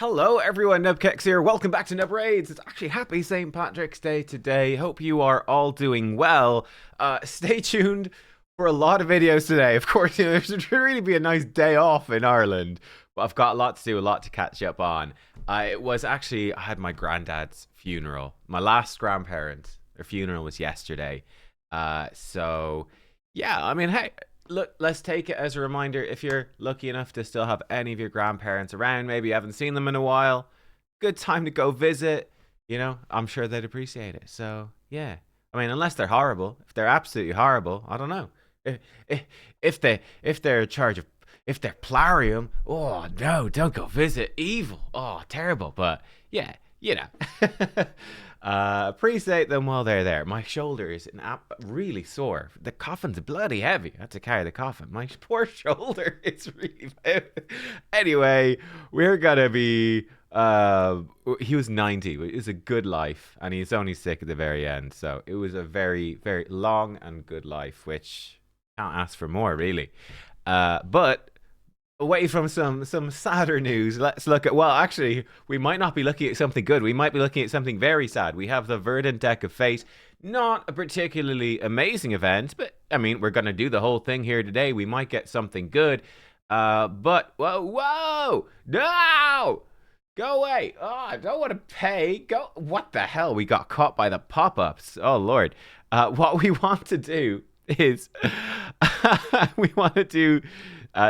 Hello everyone, nubkeks here. Welcome back to Nub Raids. It's actually happy St. Patrick's Day today. Hope you are all doing well. Stay tuned for a lot of videos today. Of course, there should really be a nice day off in Ireland, but I've got a lot to do, a lot to catch up on. I had my granddad's funeral. My last grandparent, their funeral was yesterday. So yeah, I mean, hey, look, let's take it as a reminder. If you're lucky enough to still have any of your grandparents around, maybe you haven't seen them in a while, good time to go visit. I'm sure they'd appreciate it. So yeah, I mean, unless they're horrible. If they're absolutely horrible, I don't know. If they're in charge of, if they're plarium, oh no, don't go visit. Evil, oh terrible. But yeah, appreciate them while they're there. My shoulder is really sore. The coffin's bloody heavy. I had to carry the coffin. My poor shoulder is really heavy. Anyway, we're gonna be. He was 90. It was a good life, and he's only sick at the very end. So it was a very, very long and good life, which can't ask for more, really. But away from some sadder news, let's look at, well, actually, we might not be looking at something good. We might be looking at something very sad. We have the Verdant Deck of Fate. Not a particularly amazing event, but I mean, we're going to do the whole thing here today. We might get something good. But whoa, no, go away. Oh, I don't want to pay. Go. What the hell? We got caught by the pop-ups. Oh Lord. What we want to do is we want to do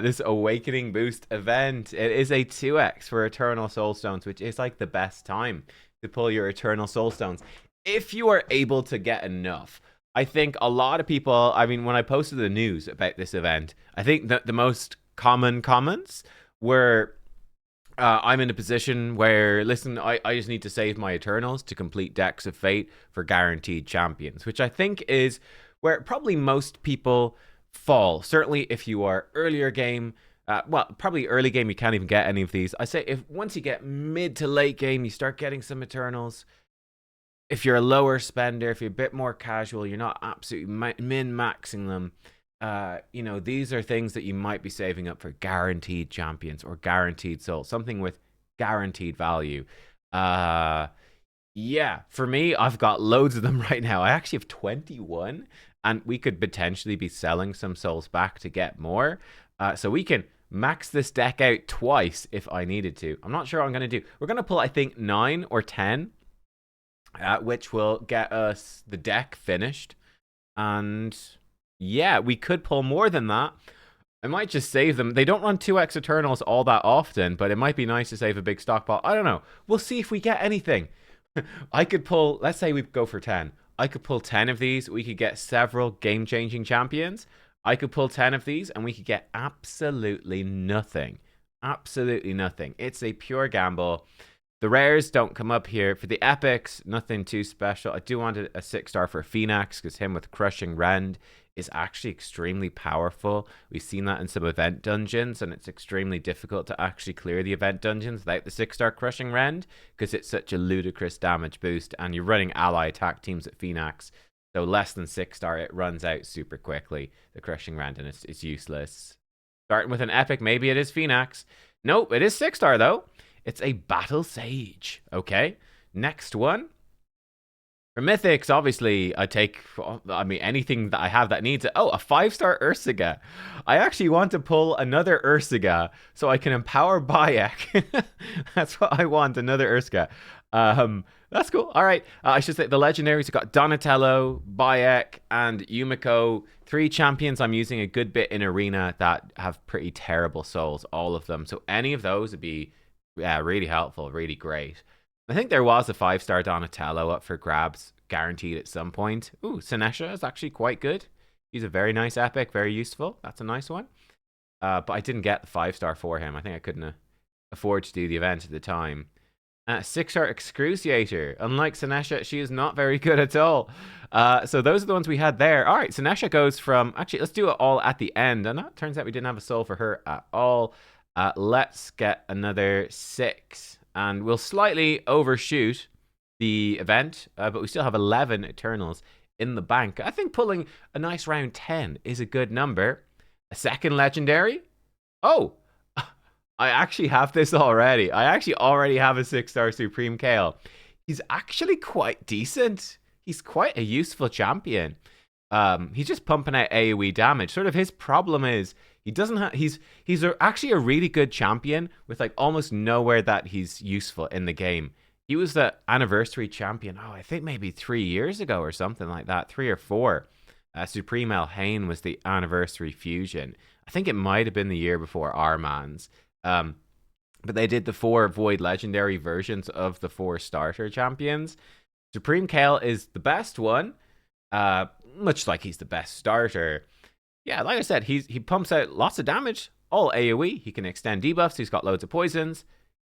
this Awakening Boost event. It is a 2x for Eternal Soulstones, which is like the best time to pull your Eternal Soulstones if you are able to get enough. I think a lot of people, I mean, when I posted the news about this event, I think that the most common comments were, I'm in a position where, listen, I just need to save my Eternals to complete Decks of Fate for guaranteed champions, which I think is where probably most people fall. Certainly if you are earlier game, well, probably early game you can't even get any of these. I say if once you get mid to late game, you start getting some Eternals. If you're a lower spender, if you're a bit more casual, you're not absolutely min-maxing them. These are things that you might be saving up for guaranteed champions or guaranteed souls, something with guaranteed value. Yeah, for me, I've got loads of them right now. I actually have 21, and we could potentially be selling some souls back to get more. So we can max this deck out twice if I needed to. I'm not sure what I'm going to do. We're going to pull, I think, 9 or 10, which will get us the deck finished. And yeah, we could pull more than that. I might just save them. They don't run 2x Eternals all that often, but it might be nice to save a big stockpile. I don't know. We'll see if we get anything. I could pull, let's say we go for 10. I could pull 10 of these. We could get several game-changing champions. I could pull 10 of these, and we could get absolutely nothing. Absolutely nothing. It's a pure gamble. The rares don't come up here. For the epics, nothing too special. I do want a 6-star for Phoenix, because him with Crushing Rend is actually extremely powerful. We've seen that in some event dungeons, and it's extremely difficult to actually clear the event dungeons without the 6-star Crushing Rend, because it's such a ludicrous damage boost, and you're running ally attack teams at Phoenix, so less than 6-star, it runs out super quickly, the Crushing Rend, and it's useless. Starting with an epic, maybe it is Phoenix. Nope, it is 6-star though. It's a Battle Sage. Okay, next one. For Mythics, obviously, anything that I have that needs it. Oh, a 5-star Ursaga. I actually want to pull another Ursaga so I can empower Bayek. That's what I want, another Ursaga. That's cool. All right. I should say the legendaries have got Donatello, Bayek, and Yumiko. 3 champions I'm using a good bit in Arena that have pretty terrible souls, all of them. So any of those would be really helpful, really great. I think there was a 5-star Donatello up for grabs, guaranteed at some point. Ooh, Senesha is actually quite good. He's a very nice epic, very useful. That's a nice one. But I didn't get the 5-star for him. I think I couldn't afford to do the event at the time. 6-star Excruciator. Unlike Senesha, she is not very good at all. So those are the ones we had there. All right, Senesha goes from... Actually, let's do it all at the end. And it turns out we didn't have a soul for her at all. Let's get another 6. And we'll slightly overshoot the event, but we still have 11 Eternals in the bank. I think pulling a nice round 10 is a good number. A second legendary. Oh, I actually have this already. I actually already have a 6-star Supreme Kale. He's actually quite decent. He's quite a useful champion. He's just pumping out AoE damage. Sort of his problem is he doesn't have. Actually a really good champion with like almost nowhere that he's useful in the game. He was the anniversary champion. Oh, I think maybe 3 years ago or something like that, 3 or 4. Supreme Elhain was the anniversary fusion. I think it might have been the year before Armand's. But they did the 4 Void Legendary versions of the 4 starter champions. Supreme Kale is the best one, much like he's the best starter. Yeah, like I said, he pumps out lots of damage, all AoE. He can extend debuffs. He's got loads of poisons,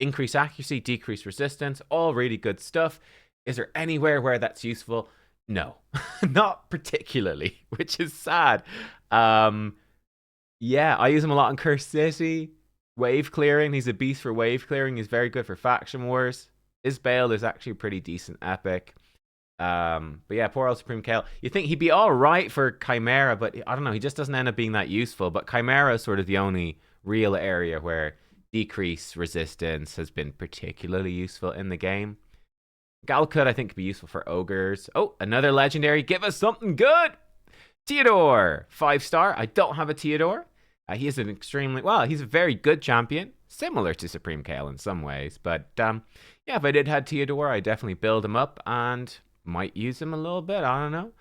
increase accuracy, decrease resistance, all really good stuff. Is there anywhere where that's useful? No, not particularly, which is sad. Yeah, I use him a lot in Cursed City. Wave clearing, he's a beast for wave clearing. He's very good for faction wars. Isbale is actually pretty decent epic. But yeah, poor old Supreme Kale. You think he'd be all right for Chimera, but I don't know. He just doesn't end up being that useful. But Chimera is sort of the only real area where decrease resistance has been particularly useful in the game. Galcut, I think, could be useful for ogres. Oh, another legendary. Give us something good. Theodore, 5-star. I don't have a Theodore. He is an he's a very good champion, similar to Supreme Kale in some ways. But yeah, if I did have Theodore, I'd definitely build him up and might use him a little bit. I don't know.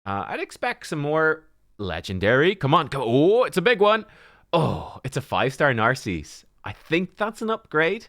I'd expect some more legendary. Come on, go. Oh, it's a big one. Oh, it's a 5-star Narcisse. I think that's an upgrade.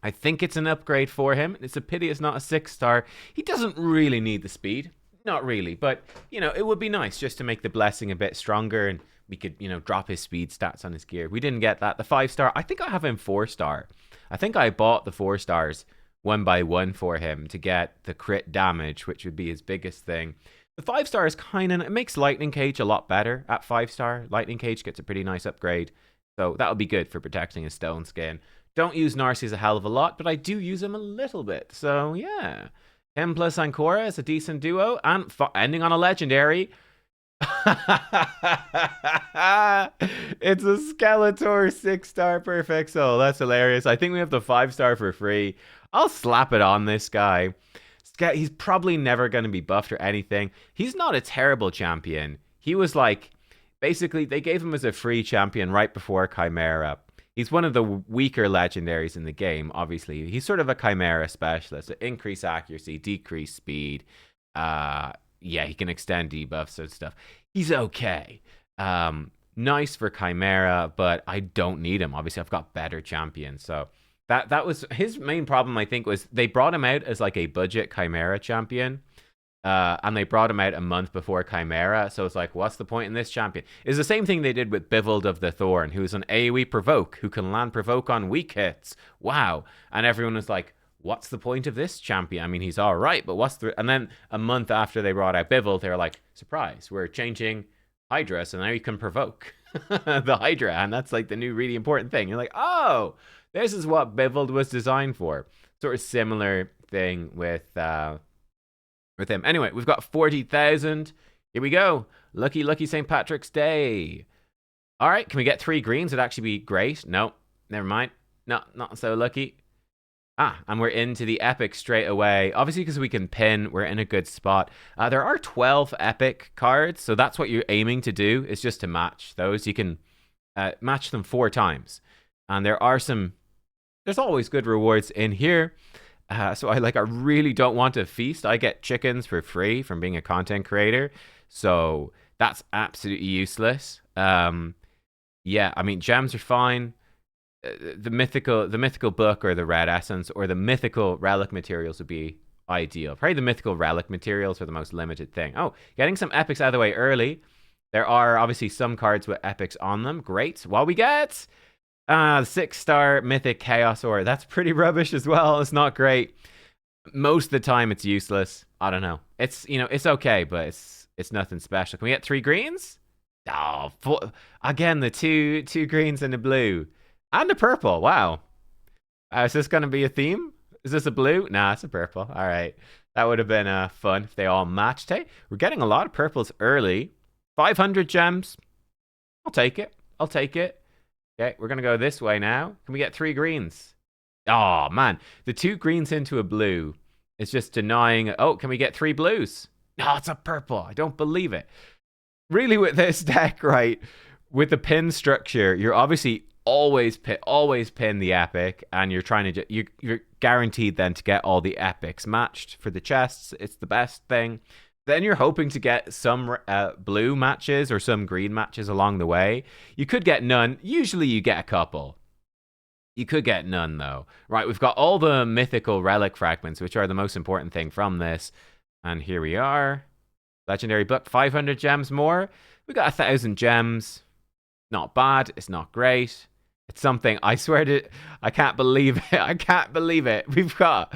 I think it's an upgrade for him. It's a pity it's not a 6-star. He doesn't really need the speed. Not really, but, you know, it would be nice just to make the blessing a bit stronger and we could, you know, drop his speed stats on his gear. We didn't get that. The 5-star, I think I have him 4-star. I think I bought the 4-stars one by one for him to get the crit damage, which would be his biggest thing. The 5-star is kind of, it makes Lightning Cage a lot better at 5-star. Lightning Cage gets a pretty nice upgrade. So that would be good for protecting his stone skin. Don't use Narcisse a hell of a lot, but I do use him a little bit. So yeah. Him plus Ancora is a decent duo. And ending on a legendary. It's a Skeletor 6-star Perfect Soul. That's hilarious. I think we have the 5-star for free. I'll slap it on this guy. He's probably never going to be buffed or anything. He's not a terrible champion. He was like, basically, they gave him as a free champion right before Chimera. He's one of the weaker legendaries in the game, obviously. He's sort of a Chimera specialist. Increase accuracy, decrease speed. Yeah, he can extend debuffs and stuff. He's okay. Nice for Chimera, but I don't need him. Obviously, I've got better champions. So that was his main problem, I think, was they brought him out as like a budget Chimera champion. And they brought him out a month before Chimera. So it's like, what's the point in this champion? It's the same thing they did with Bivald of the Thorn, who's an AoE provoke, who can land provoke on weak hits. Wow. And everyone was like, what's the point of this champion? I mean, he's all right, but what's the... And then a month after they brought out Bivald, they were like, surprise, we're changing Hydra, so now you can provoke the Hydra. And that's like the new really important thing. You're like, oh, this is what Bivald was designed for. Sort of similar thing with him. Anyway, we've got 40,000. Here we go. Lucky St. Patrick's Day. All right, can we get 3 greens? It'd actually be great. No, never mind. No, not so lucky. And we're into the epic straight away. Obviously, because we can pin, we're in a good spot. There are 12 epic cards, so that's what you're aiming to do, is just to match those. You can match them 4 times. And there's always good rewards in here. So I really don't want to feast. I get chickens for free from being a content creator. So that's absolutely useless. Yeah, I mean, gems are fine. The mythical book or the red essence or the mythical relic materials would be ideal. Probably the mythical relic materials are the most limited thing. Oh, getting some epics out of the way early. There are obviously some cards with epics on them. Great. What we get? 6-star mythic chaos ore. That's pretty rubbish as well. It's not great. Most of the time it's useless. I don't know. It's okay, but it's nothing special. Can we get 3 greens? Oh, again, the two greens and a blue. And a purple. Wow. Is this going to be a theme? Is this a blue? Nah, it's a purple. All right. That would have been fun if they all matched. Hey, we're getting a lot of purples early. 500 gems. I'll take it. Okay, we're going to go this way now. Can we get 3 greens? Oh, man. The 2 greens into a blue is just denying. Oh, can we get 3 blues? No, it's a purple. I don't believe it. Really, with this deck, right, with the pin structure, you're obviously always pin the epic, and you're trying to you're guaranteed then to get all the epics matched for the chests. It's the best thing. Then you're hoping to get some blue matches or some green matches along the way. You could get none. Usually you get a couple. You could get none, though. Right, we've got all the mythical relic fragments, which are the most important thing from this. And here we are. Legendary book, 500 gems more. We got 1,000 gems. Not bad. It's not great. It's something. I swear to, I can't believe it. I can't believe it. We've got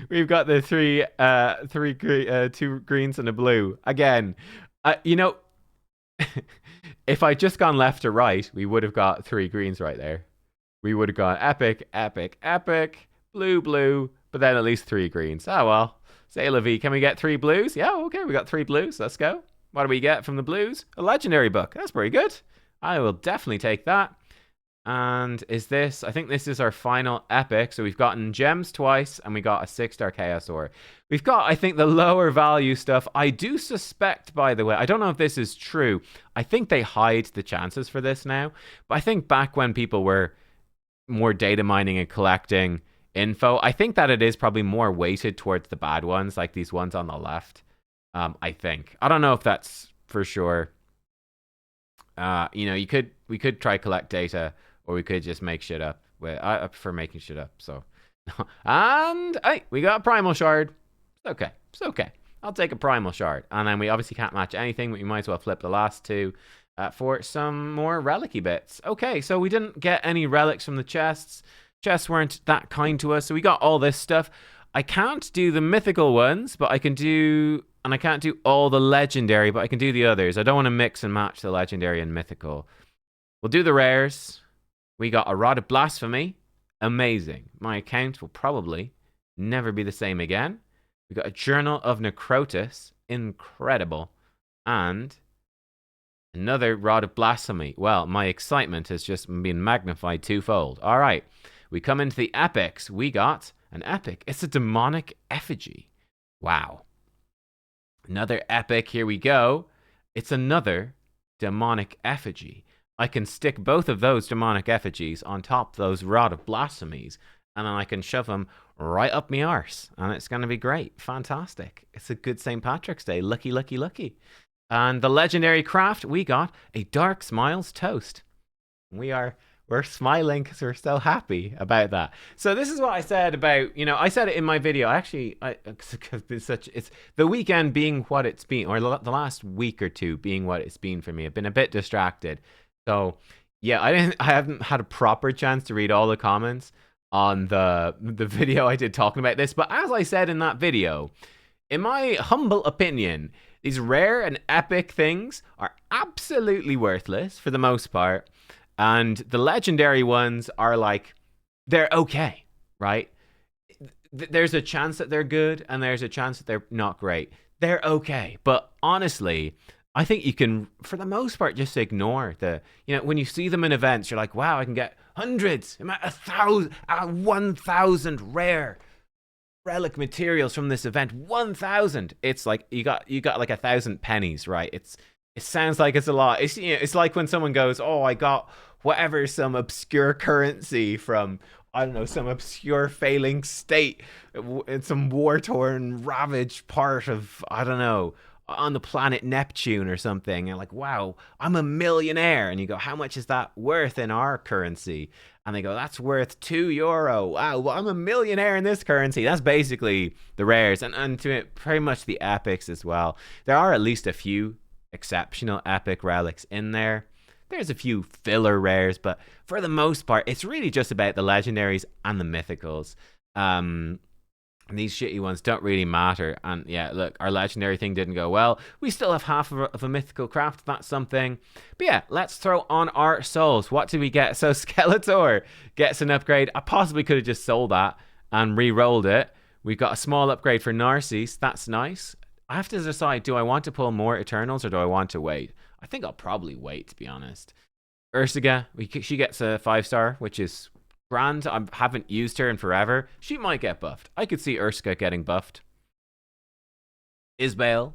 the 2 greens and a blue again. You know, if I just gone left to right, we would have got 3 greens right there. We would have gone epic, epic, epic, blue, blue, but then at least 3 greens. Oh well. Say la vie. Can we get 3 blues? Yeah, okay. We got 3 blues. Let's go. What do we get from the blues? A legendary book. That's pretty good. I will definitely take that. And is this, I think this is our final epic. So we've gotten gems twice and we got a 6-star chaos ore. We've got, I think, the lower value stuff. I do suspect, by the way, I don't know if this is true. I think they hide the chances for this now. But I think back when people were more data mining and collecting info, I think that it is probably more weighted towards the bad ones, like these ones on the left. I think. I don't know if that's for sure. You know, we could try collect data, or we could just make shit up. I prefer making shit up. So, and hey, we got a primal shard. It's okay. It's okay. I'll take a primal shard. And then we obviously can't match anything, but we might as well flip the last 2 for some more relic-y bits. Okay, so we didn't get any relics from the chests. Chests weren't that kind to us, so we got all this stuff. I can't do the mythical ones, but I can do, and I can't do all the legendary, but I can do the others. I don't want to mix and match the legendary and mythical. We'll do the rares. We got a Rod of Blasphemy. Amazing. My account will probably never be the same again. We got a Journal of Necrotis. Incredible. And another Rod of Blasphemy. Well, my excitement has just been magnified 2-fold. All right. We come into the epics. We got an epic. It's a demonic effigy. Wow. Another epic. Here we go. It's another demonic effigy. I can stick both of those demonic effigies on top of those Rod of Blasphemies, and then I can shove them right up my arse, and it's going to be great. Fantastic. It's a good St. Patrick's Day. Lucky, lucky, lucky. And the legendary craft, we got a Dark Smiles toast. We're smiling because we're so happy about that. So this is what I said about, you know, I said it in my video. Actually, it's the weekend being what it's been, or the last week or two being what it's been for me. I've been a bit distracted. So yeah, I haven't had a proper chance to read all the comments on the video I did talking about this. But as I said in that video, in my humble opinion, these rare and epic things are absolutely worthless for the most part. And the legendary ones are like, they're okay, right? There's a chance that they're good, and there's a chance that they're not great. They're okay. But honestly, I think you can, for the most part, just ignore you know, when you see them in events, you're like, wow, I can get hundreds, 1,000 rare relic materials from this event. 1,000. It's like, you got like 1,000 pennies, right? It sounds like it's a lot. It's, you know, it's like when someone goes, oh, I got whatever, some obscure currency from, I don't know, some obscure failing state in some war-torn, ravaged part of, I don't know, on the planet Neptune or something. And like, wow, I'm a millionaire. And you go, how much is that worth in our currency? And they go, that's worth €2. Wow, well, I'm a millionaire in this currency. That's basically the rares. And to it, pretty much the epics as well. There are at least a few exceptional epic relics in there. There's a few filler rares, but for the most part, it's really just about the legendaries and the mythicals. These shitty ones don't really matter. And yeah, look, our legendary thing didn't go well. We still have half of a mythical craft. That's something. But yeah, let's throw on our souls. What did we get? So Skeletor gets an upgrade. I possibly could have just sold that and re-rolled it. We've got a small upgrade for Narcisse. That's nice. I have to decide, do I want to pull more Eternals or do I want to wait? I think I'll probably wait, to be honest. Ursaga, she gets a 5-star, which is grand. I haven't used her in forever. She might get buffed. I could see Ursaga getting buffed. Isbale.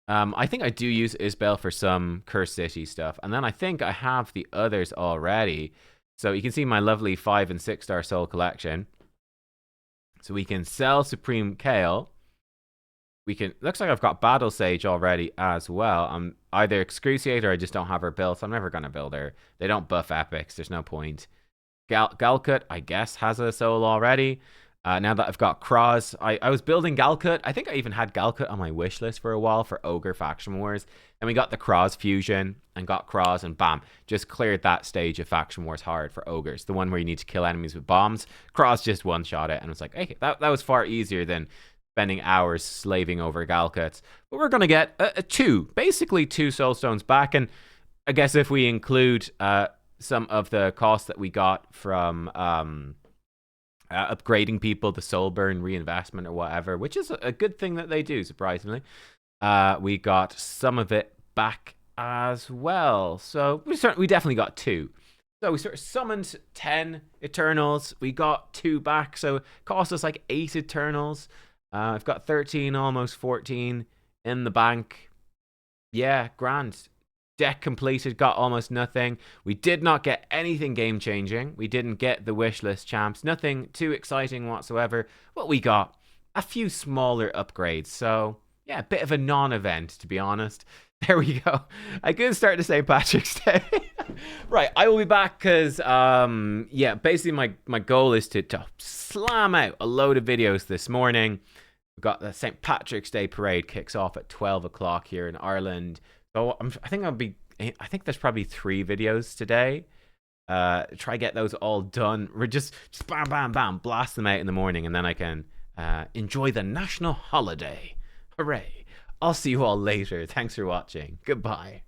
I think I do use Isbale for some Curse City stuff. And then I think I have the others already. So you can see my lovely 5 and 6-star soul collection. So we can sell Supreme Kale. We can. Looks like I've got Battle Sage already as well. I'm either Excruciator or I just don't have her built. So I'm never going to build her. They don't buff epics. There's no point. Galcut, I guess, has a soul already. Now that I've got Kraz, I was building Galcut. I think I even had Galcut on my wish list for a while for Ogre Faction Wars. Then we got the Kraz fusion and got Kraz, and bam, just cleared that stage of Faction Wars hard for Ogres. The one where you need to kill enemies with bombs. Kraz just one-shot it, and it was like, hey, that was far easier than spending hours slaving over Galcuts. But we're going to get basically two Soulstones back, and I guess if we include some of the costs that we got from upgrading people, the soul burn reinvestment or whatever, which is a good thing that they do, surprisingly. We got some of it back as well. So we definitely got 2. So we sort of summoned 10 Eternals. We got 2 back, so it cost us like 8 Eternals. I've got 13, almost 14 in the bank. Yeah, grand. Deck completed, got almost nothing. We did not get anything game-changing. We didn't get the wishlist champs. Nothing too exciting whatsoever. But we got a few smaller upgrades. So, yeah, a bit of a non-event, to be honest. There we go. I could start to St. Patrick's Day. Right, I will be back because, yeah, basically my goal is to slam out a load of videos this morning. We've got the St. Patrick's Day parade kicks off at 12 o'clock here in Ireland. So I think there's probably 3 videos today. Try get those all done. We're just bam, bam, bam, blast them out in the morning, and then I can enjoy the national holiday. Hooray. I'll see you all later. Thanks for watching. Goodbye.